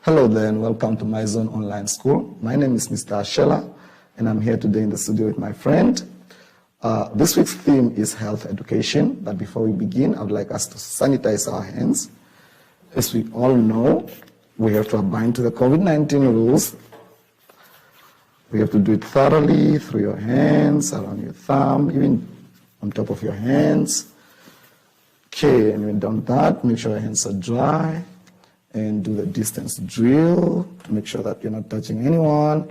Hello there and welcome to My Zone Online School. My name is Mr. Ashela and I'm here today in the studio with my friend. This week's theme is health education, but before we begin, I would like us to sanitize our hands. As we all know, we have to abide to the COVID-19 rules. We have to do it thoroughly through your hands, around your thumb, even on top of your hands. Okay, and when done that, make sure your hands are dry and do the distance drill to make sure that you're not touching anyone.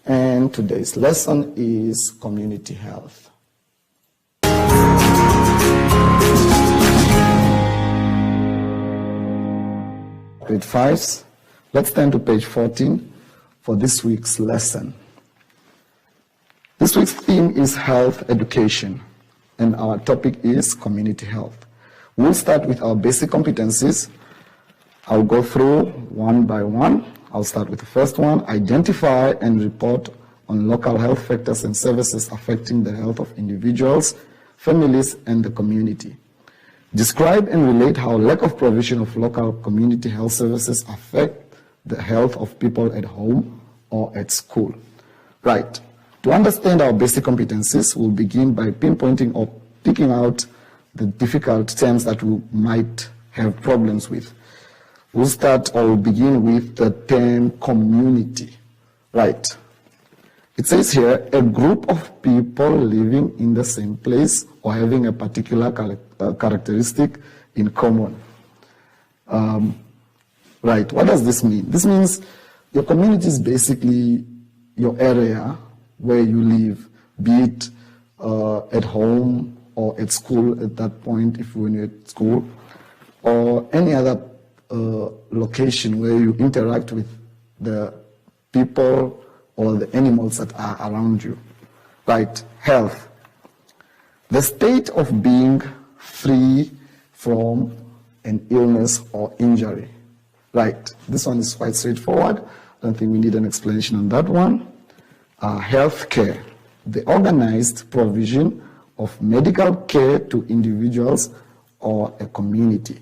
And today's lesson is community health. Grade 5s, let's turn to page 14 for this week's lesson. This week's theme is health education, and our topic is community health. We'll start with our basic competencies. I'll go through one by one. I'll start with the first one: identify and report on local health factors and services affecting the health of individuals, families, and the community. Describe and relate how lack of provision of local community health services affect the health of people at home or at school. Right. To understand our basic competencies, we'll begin by pinpointing or picking out the difficult terms that we might have problems with. We'll start or we'll begin with the term community. Right. It says here, a group of people living in the same place or having a particular characteristic in common. Right, what does this mean? This means your community is basically your area where you live, be it at home or at school at that point, if you're at school, or any other location where you interact with the people or the animals that are around you. Right, health. The state of being free from an illness or injury. Right, this one is quite straightforward. I don't think we need an explanation on that one. Health care. The organized provision of medical care to individuals or a community.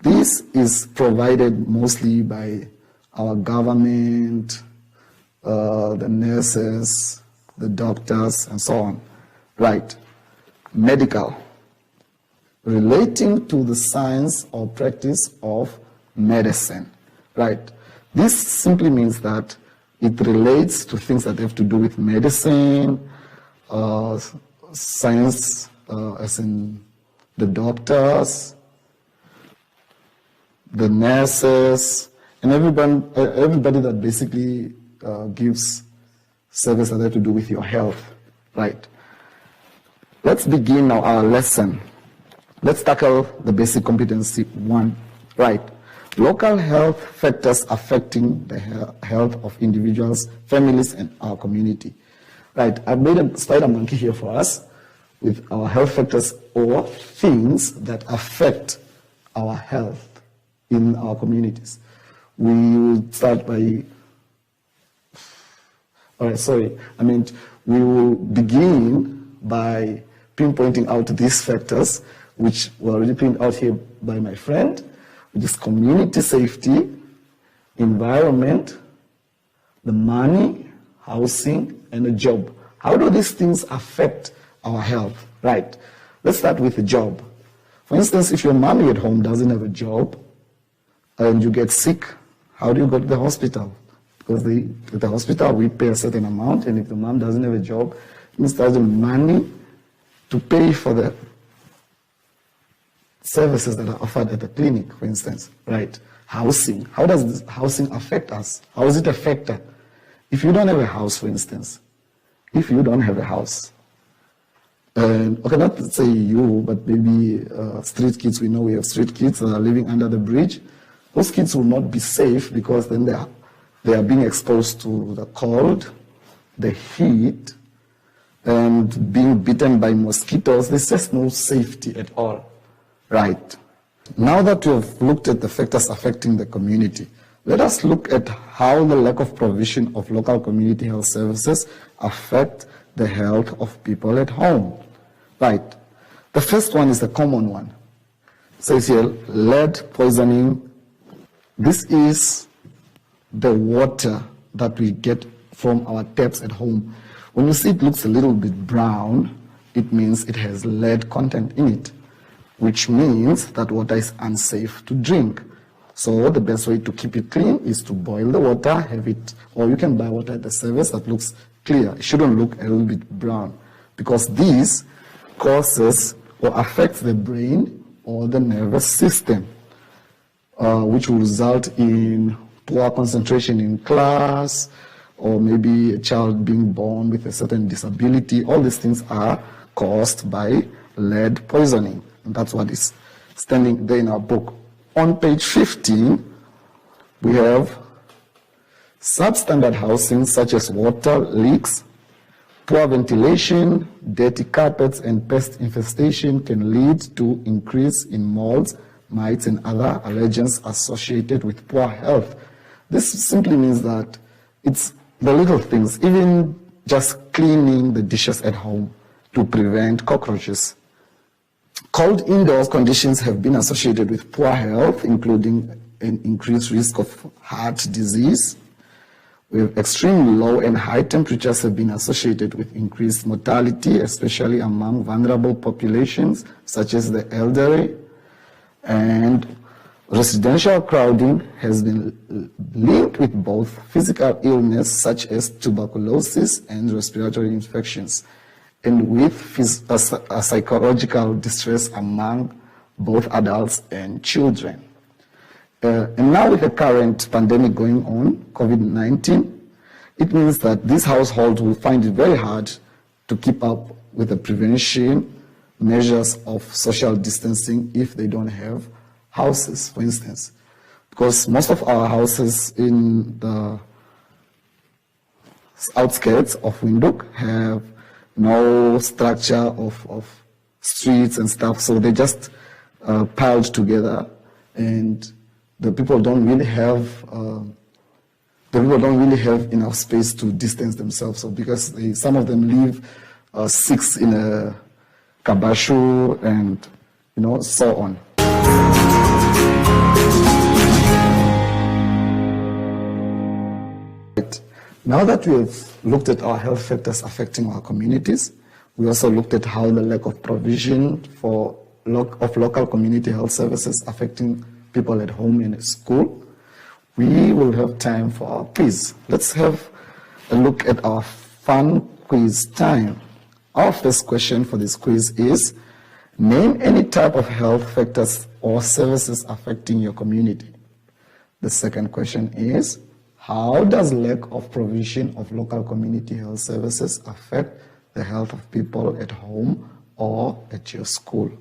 This is provided mostly by our government, the nurses, the doctors, and so on. Right. Medical. Relating to the science or practice of medicine. Right. This simply means that it relates to things that have to do with medicine, science, as in the doctors, the nurses, and everybody that basically gives service that have to do with your health. Right. Let's begin now our lesson. Let's tackle the basic competency 1. Right. Local health factors affecting the health of individuals, families, and our community. Right. I've made a spider monkey here for us with our health factors or things that affect our health in our communities. We will start by, we will begin by pinpointing out these factors, which were already pinned out here by my friend, which is community safety, environment, the money, housing, and a job. How do these things affect our health? Right. Let's start with the job. For instance, if your mommy at home doesn't have a job and you get sick, how do you go to the hospital? Because at the hospital we pay a certain amount, and if the mom doesn't have a job, it means there's money to pay for the services that are offered at the clinic, for instance. Right. Housing. How does this housing affect us? How does it affect us? If you don't have a house, for instance, if you don't have a house, and okay, not to say you, but maybe street kids, we know we have street kids that are living under the bridge. Those kids will not be safe because then they are being exposed to the cold, the heat, and being bitten by mosquitoes. There's just no safety at all. Right. Now that we have looked at the factors affecting the community, let us look at how the lack of provision of local community health services affect the health of people at home. Right. The first one is the common one. It says here, lead poisoning. This is the water that we get from our taps at home. When you see it looks a little bit brown, it means it has lead content in it, which means that water is unsafe to drink. So the best way to keep it clean is to boil the water, have it, or you can buy water at the service that looks clear. It shouldn't look a little bit brown, because this causes or affects the brain or the nervous system, which will result in poor concentration in class, or maybe a child being born with a certain disability. All these things are caused by lead poisoning. And that's what is standing there in our book. On page 15, we have substandard housing such as water leaks, poor ventilation, dirty carpets, and pest infestation can lead to increase in molds, mites, and other allergens associated with poor health. This simply means that it's the little things, even just cleaning the dishes at home to prevent cockroaches. Cold indoors conditions have been associated with poor health, including an increased risk of heart disease. With extreme low and high temperatures have been associated with increased mortality, especially among vulnerable populations, such as the elderly. And residential crowding has been linked with both physical illness, such as tuberculosis and respiratory infections, and with a psychological distress among both adults and children. And now with the current pandemic going on, COVID-19, it means that these households will find it very hard to keep up with the prevention measures of social distancing if they don't have houses, for instance. Because most of our houses in the outskirts of Windhoek have no structure of streets and stuff, so they just piled together, and the people don't really have enough space to distance themselves. So because some of them live 6 in a kabashu and so on. Now that we have looked at our health factors affecting our communities, we also looked at how the lack of provision of local community health services affecting people at home and at school. We will have time for our quiz. Let's have a look at our fun quiz time. Our first question for this quiz is, name any type of health factors or services affecting your community. The second question is, how does lack of provision of local community health services affect the health of people at home or at your school?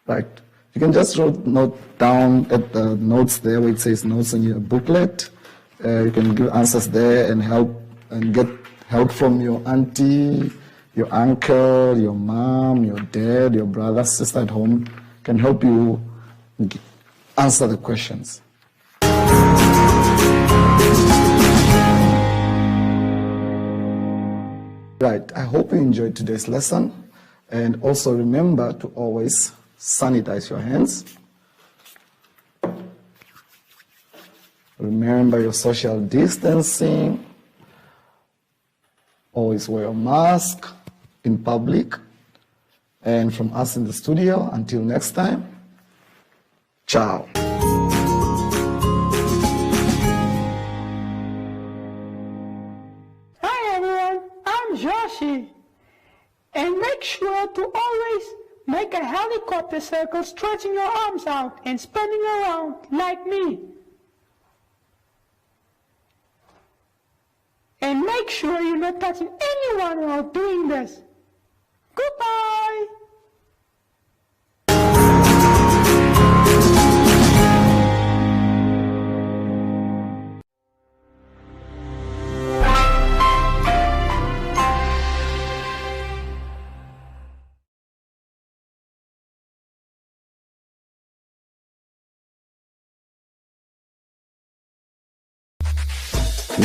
Right. You can just note down at the notes there where it says notes in your booklet. You can give answers there and get help from your auntie, your uncle, your mom, your dad, your brother, sister at home can help you answer the questions. Right, I hope you enjoyed today's lesson, and also remember to always sanitize your hands. Remember your social distancing. Always wear a mask in public. And from us in the studio, until next time, ciao. Joshi, and make sure to always make a helicopter circle, stretching your arms out and spinning around like me. And make sure you're not touching anyone while doing this. Goodbye.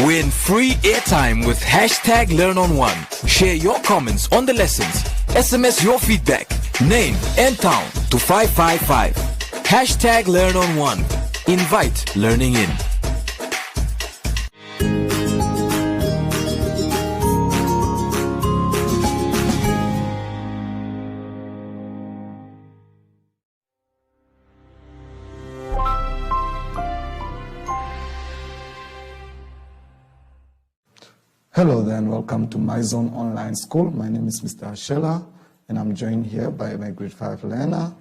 Win free airtime with hashtag #LearnOn1. Share your comments on the lessons. SMS your feedback, name and town to 555. Hashtag #LearnOn1. Invite learning in. Hello there and welcome to My Zone Online School. My name is Mr. Ashela and I'm joined here by my grade 5 learner.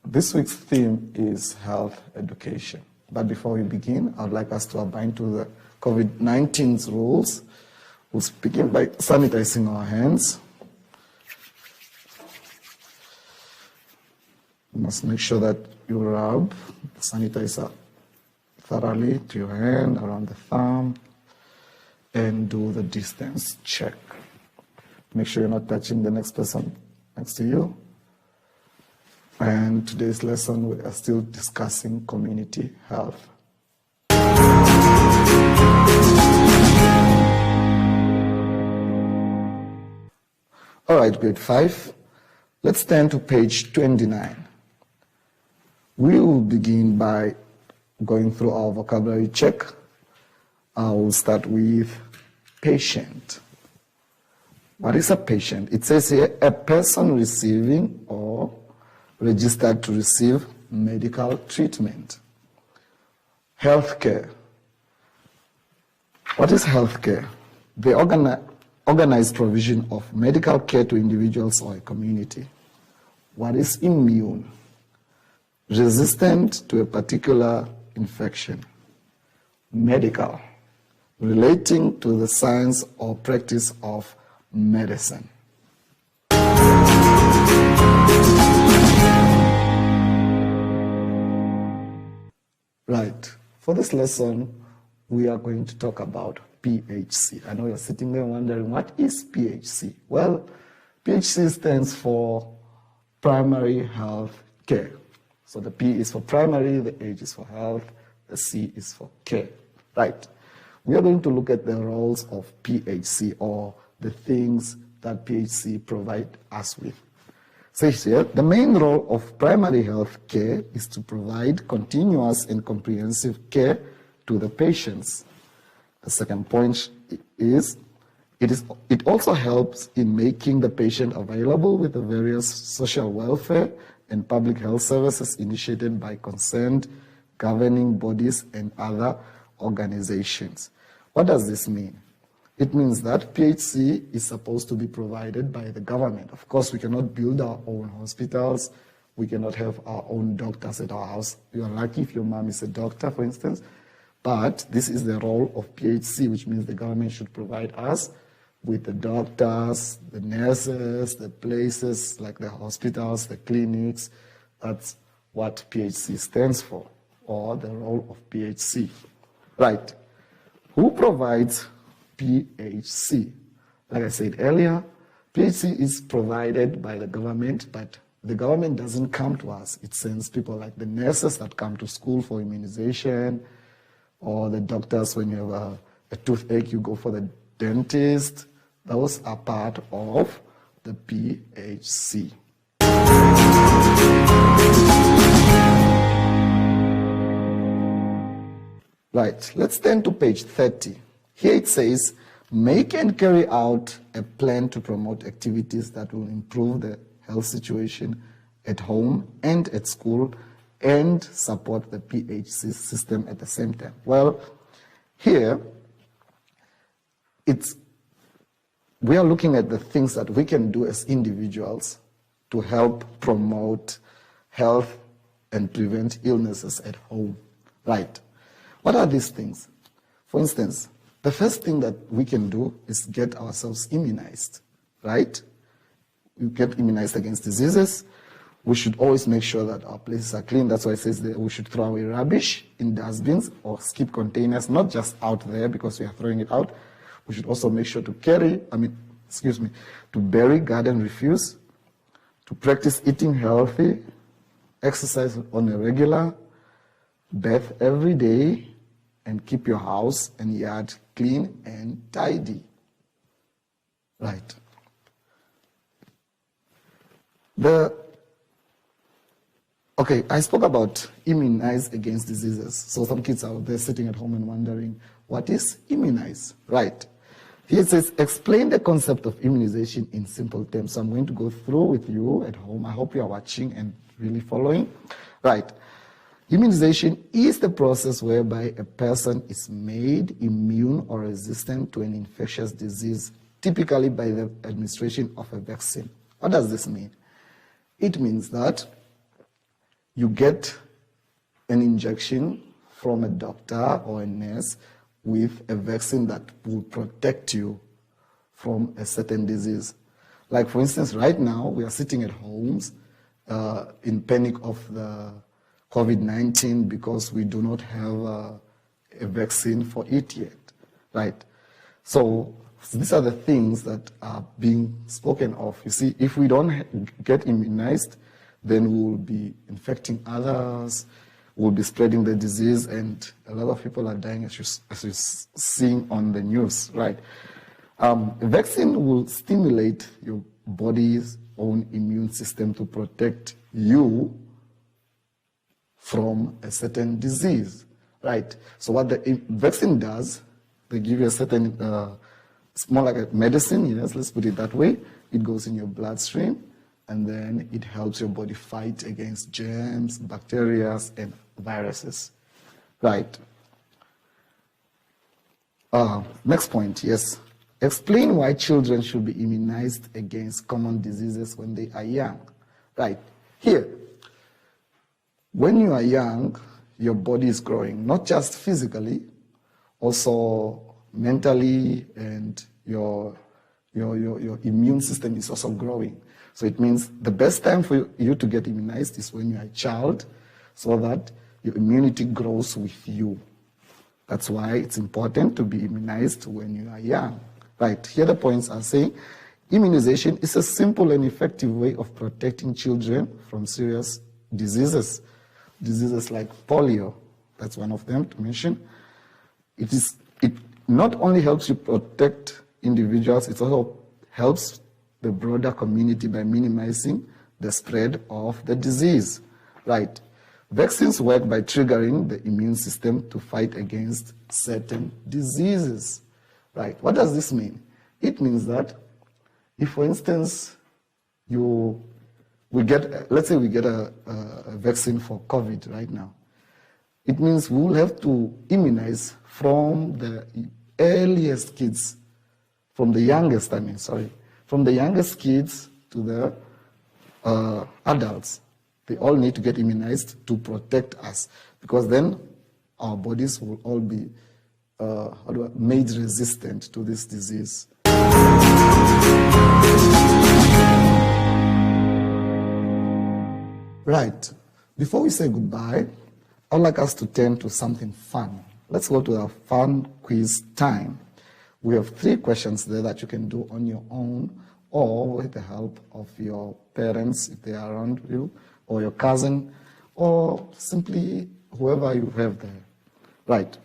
This week's theme is health education. But before we begin, I would like us to abide to the COVID-19's rules. We'll begin by sanitizing our hands. You must make sure that you rub the sanitizer thoroughly to your hand, around the thumb, and do the distance check. Make sure you're not touching the next person next to you. And today's lesson, we are still discussing community health. All right, grade 5. Let's turn to page 29. We will begin by going through our vocabulary check. I will start with patient. What is a patient? It says here, a person receiving or registered to receive medical treatment. Healthcare. What is healthcare? The organized provision of medical care to individuals or a community. What is immune? Resistant to a particular infection. Medical. Relating to the science or practice of medicine. Right. For this lesson, we are going to talk about PHC. I know you're sitting there wondering, what is PHC? Well, PHC stands for primary health care. So the P is for primary, the H is for health, the C is for care. Right. We are going to look at the roles of PHC, or the things that PHC provide us with. Says here, the main role of primary health care is to provide continuous and comprehensive care to the patients. The second point is, it also helps in making the patient available with the various social welfare and public health services initiated by concerned governing bodies and other organizations. What does this mean? It means that PHC is supposed to be provided by the government. Of course, we cannot build our own hospitals. We cannot have our own doctors at our house. You are lucky if your mom is a doctor, for instance. But this is the role of PHC, which means the government should provide us with the doctors, the nurses, the places like the hospitals, the clinics. That's what PHC stands for, or the role of PHC. Right. Who provides PHC? Like I said earlier, PHC is provided by the government, but the government doesn't come to us. It sends people like the nurses that come to school for immunization, or the doctors when you have a toothache, you go for the dentist. Those are part of the PHC. Right, let's turn to page 30. Here it says, make and carry out a plan to promote activities that will improve the health situation at home and at school and support the PHC system at the same time. Well, here, we are looking at the things that we can do as individuals to help promote health and prevent illnesses at home. Right. What are these things? For instance, the first thing that we can do is get ourselves immunized, right? We get immunized against diseases. We should always make sure that our places are clean. That's why it says that we should throw away rubbish in dustbins or skip containers, not just out there because we are throwing it out. We should also make sure to to bury garden refuse, to practice eating healthy, exercise on a regular, bath every day, and keep your house and yard clean and tidy. Right. I spoke about immunize against diseases. So some kids out there sitting at home and wondering, what is immunize? Right. Here it says, explain the concept of immunization in simple terms. So I'm going to go through with you at home. I hope you are watching and really following. Right. Immunization is the process whereby a person is made immune or resistant to an infectious disease, typically by the administration of a vaccine. What does this mean? It means that you get an injection from a doctor or a nurse with a vaccine that will protect you from a certain disease. Like, for instance, right now, we are sitting at homes in panic of the COVID-19 because we do not have a vaccine for it yet, right? So these are the things that are being spoken of. You see, if we don't get immunized, then we will be infecting others, we'll be spreading the disease, and a lot of people are dying, as you're seeing on the news, right? A vaccine will stimulate your body's own immune system to protect you from a certain disease, right? So what the vaccine does, they give you a certain, it's more like a medicine, yes, let's put it that way. It goes in your bloodstream, and then it helps your body fight against germs, bacteria, and viruses, right? Next point, yes. Explain why children should be immunized against common diseases when they are young, right? Here, when you are young, your body is growing, not just physically, also mentally, and your immune system is also growing. So it means the best time for you to get immunized is when you are a child, so that your immunity grows with you. That's why it's important to be immunized when you are young. Right, here the points are saying immunization is a simple and effective way of protecting children from serious diseases. Diseases like polio, that's one of them to mention. It not only helps you protect individuals, it also helps the broader community by minimizing the spread of the disease. Right. Vaccines work by triggering the immune system to fight against certain diseases. Right. What does this mean? It means that if, for instance, let's say we get a vaccine for COVID right now, it means we will have to immunize from the earliest kids, from the youngest kids to the adults. They all need to get immunized to protect us, because then our bodies will all be made resistant to this disease. Right. Before we say goodbye, I'd like us to turn to something fun. Let's go to our fun quiz time. We have 3 questions there that you can do on your own or with the help of your parents if they are around you, or your cousin, or simply whoever you have there. Right.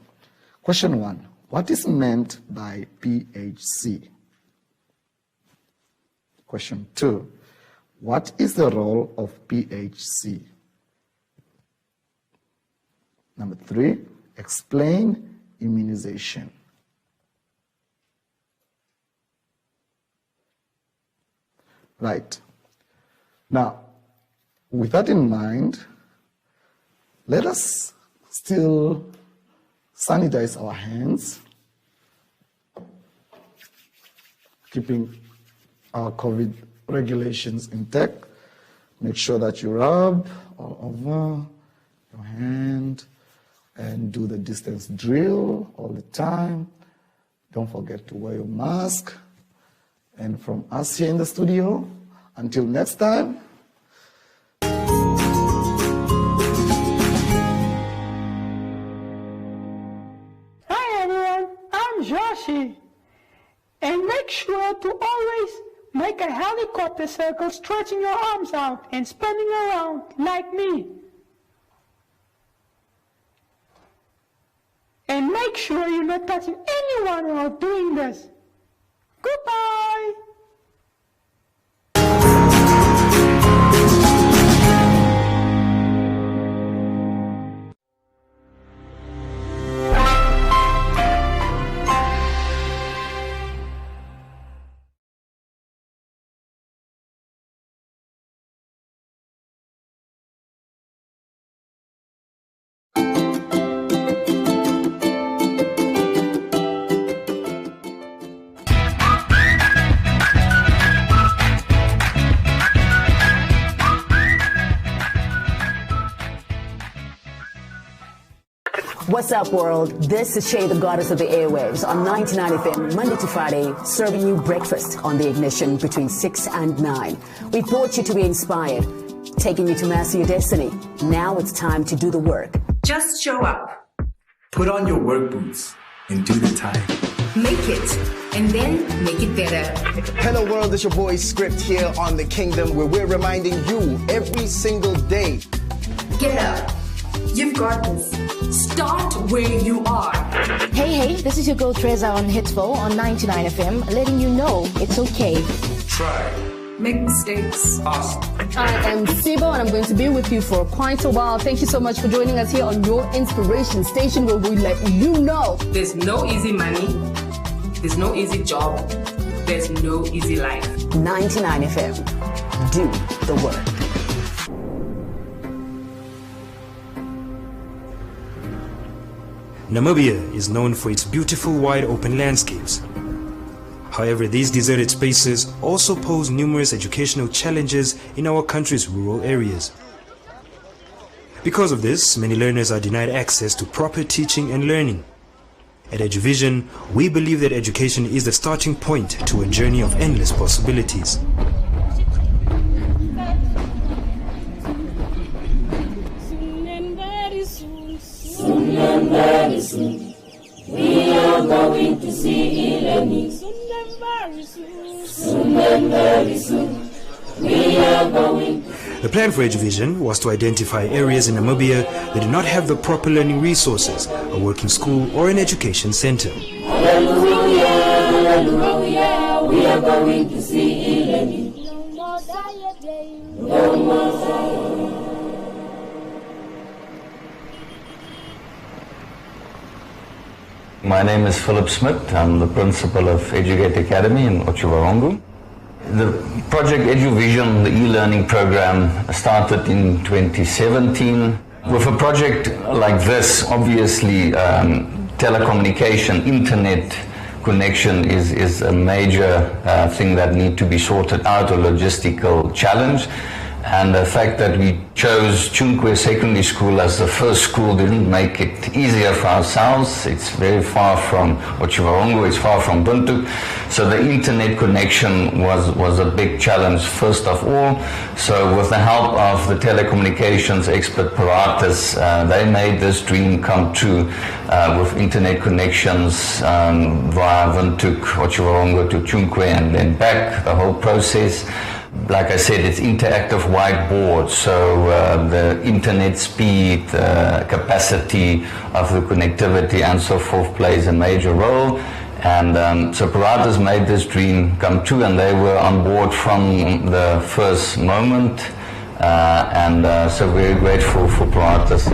Question 1. What is meant by PHC? Question 2. What is the role of PHC? Number 3. Explain immunization. Right. Now, with that in mind, let us still sanitize our hands, keeping our COVID regulations intact. Make sure that you rub all over your hand and do the distance drill all the time. Don't forget to wear your mask. And from us here in the studio, until next time, Joshi. And make sure to always make a helicopter circle, stretching your arms out and spinning around like me. And make sure you're not touching anyone while doing this. Goodbye. What's up, world? This is Shay, the goddess of the airwaves, on 99 FM, Monday to Friday, serving you breakfast on the ignition between 6 and 9. We taught you to be inspired, taking you to master your destiny. Now it's time to do the work. Just show up. Put on your work boots and do the time. Make it, and then make it better. Hello world, it's your boy Script here on The Kingdom, where we're reminding you every single day. Get up. You've got this. Start where you are. Hey, this is your girl Treza on Hitsville on 99 FM, letting you know it's okay. Try. Make mistakes. Ask. I am Sibo, and I'm going to be with you for quite a while. Thank you so much for joining us here on your inspiration station, where we let you know There's no easy money. There's no easy job. There's no easy life. 99 FM. Do the work. Namibia is known for its beautiful wide open landscapes. However, these deserted spaces also pose numerous educational challenges in our country's rural areas. Because of this, many learners are denied access to proper teaching and learning. At EduVision, we believe that education is the starting point to a journey of endless possibilities. Soon and very soon, we are going to see e-learning. Soon and very soon, we are going. The plan for EduVision was to identify areas in Namibia that do not have the proper learning resources, a working school or an education center. Hallelujah, hallelujah, we are going to see e-learning. No more diet. My name is Philip Smith. I'm the principal of Educate Academy in Otjiwarongo. The project EduVision, the e-learning program, started in 2017. With a project like this, obviously telecommunication, internet connection is a major thing that need to be sorted out, a logistical challenge. And the fact that we chose Chunkwe Secondary School as the first school didn't make it easier for ourselves. It's very far from Otjiwarongo, it's far from Buntuk. So the internet connection was a big challenge first of all. So with the help of the telecommunications expert Paratus, they made this dream come true with internet connections via Buntuk, Otjiwarongo to Chunkwe and then back, the whole process. Like I said, it's interactive whiteboard, so the internet speed, capacity of the connectivity and so forth plays a major role. And so Paratus made this dream come true, and they were on board from the first moment. So we're grateful for Paratus.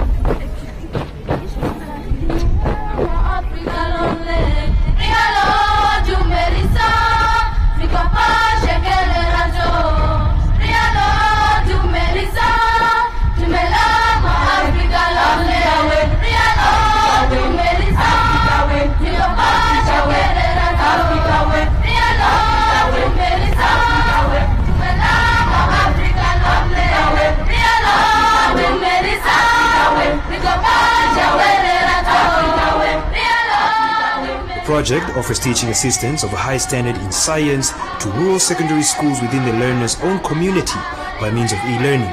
The project offers teaching assistance of a high standard in science to rural secondary schools within the learner's own community by means of e-learning.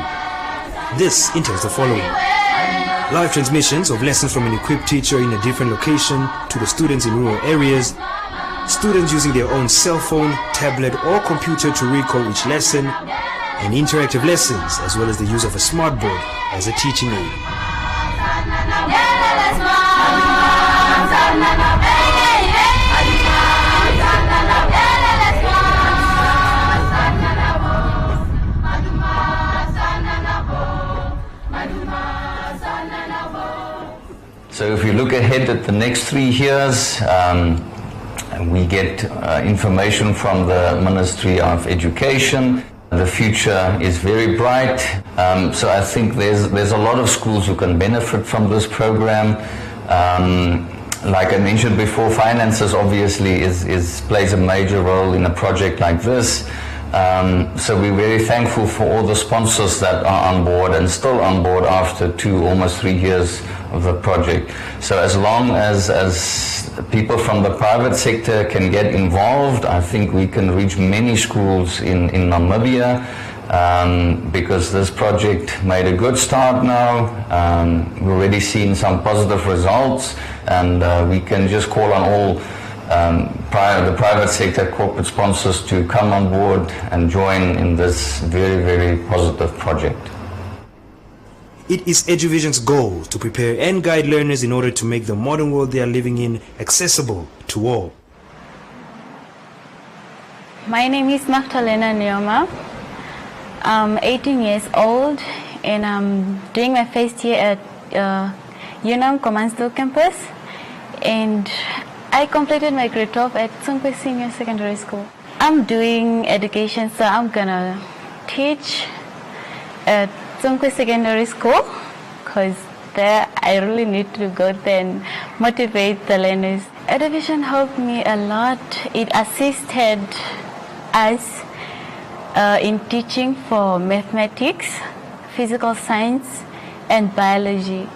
This entails the following: live transmissions of lessons from an equipped teacher in a different location to the students in rural areas, students using their own cell phone, tablet or computer to recall each lesson, and interactive lessons as well as the use of a smartboard as a teaching aid. So if you look ahead at the next 3 years, we get information from the Ministry of Education. The future is very bright. So I think there's a lot of schools who can benefit from this program. Like I mentioned before, finances obviously plays a major role in a project like this. So we're very thankful for all the sponsors that are on board and still on board after almost 3 years the project. So as long as people from the private sector can get involved, I think we can reach many schools in Namibia, because this project made a good start now. We're already seeing some positive results, and we can just call on all the private sector corporate sponsors to come on board and join in this very, very positive project. It is EduVision's goal to prepare and guide learners in order to make the modern world they are living in accessible to all. My name is Magdalena Neoma. I'm 18 years old and I'm doing my first year at Unam Commando campus, and I completed my grade 12 at Tsungwe Senior Secondary School. I'm doing education, so I'm gonna teach at Tsungwe Secondary School, because there I really need to go there and motivate the learners. EduVision helped me a lot. It assisted us in teaching for mathematics, physical science, and biology.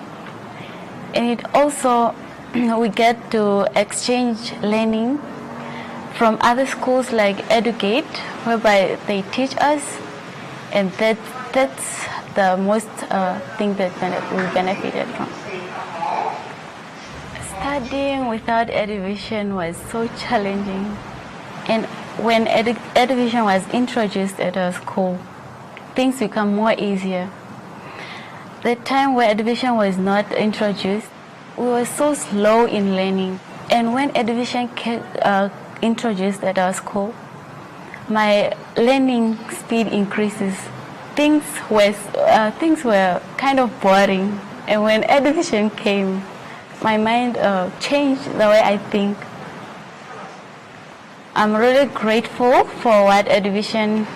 And it also, we get to exchange learning from other schools like Educate, whereby they teach us, and that's the most thing that we benefited from. Studying without EduVision was so challenging. And when EduVision was introduced at our school, things become more easier. The time where EduVision was not introduced, we were so slow in learning. And when EduVision introduced at our school, my learning speed increases. Things were kind of boring. And when EduVision came, my mind changed the way I think. I'm really grateful for what EduVision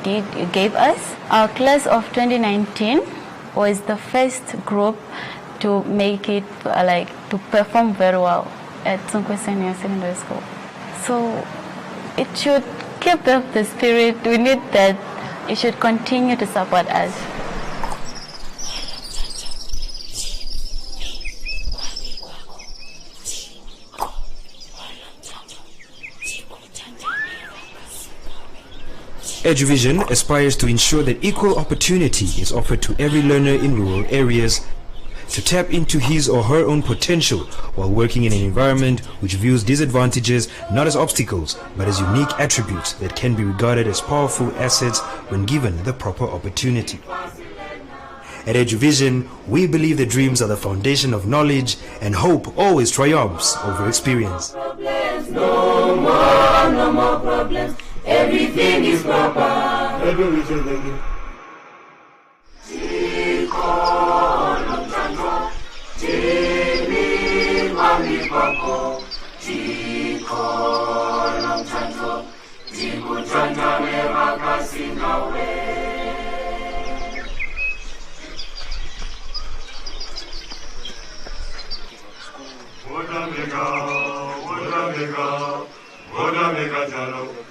gave us. Our class of 2019 was the first group to make it, to perform very well at Tsungwe Senior Secondary School. So it should keep up the spirit. We need that. It should continue to support us. EduVision aspires to ensure that equal opportunity is offered to every learner in rural areas to tap into his or her own potential while working in an environment which views disadvantages not as obstacles but as unique attributes that can be regarded as powerful assets when given the proper opportunity. At EduVision, we believe that dreams are the foundation of knowledge, and hope always triumphs over experience. No more problems. Everything is proper. EduVision, thank you. Woda mega, jalo.